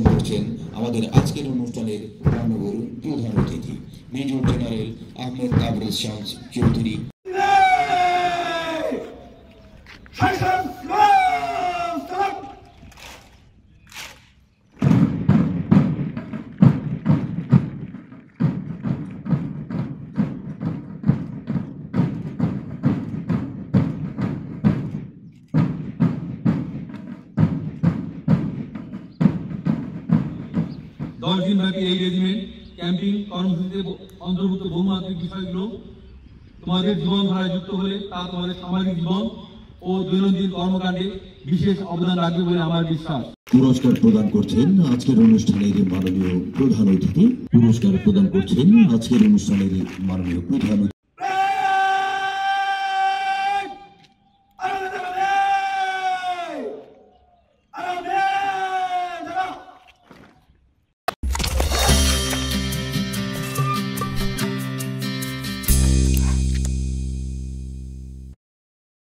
করছেন আমাদের আজকের অনুষ্ঠানের মাননীয় প্রধান অতিথি মেজর জেনারেল আহমেদ আবরেজ শামস চৌধুরী। দশ দিন ব্যাপী এই রেজিমেন্ট ক্যাম্পিং কর্মসূচিতে অন্তর্ভুক্ত বহুমাত্রিক বিষয়গুলো তোমাদের জীবনধারায় যুক্ত হলে তা তোমাদের সামাজিক জীবন ও দৈনন্দিন কর্মকাণ্ডে বিশেষ অবদান রাখবে বলে আমার বিশ্বাস। পুরস্কার প্রদান করছেন আজকের অনুষ্ঠানের মাননীয় প্রধান অতিথি।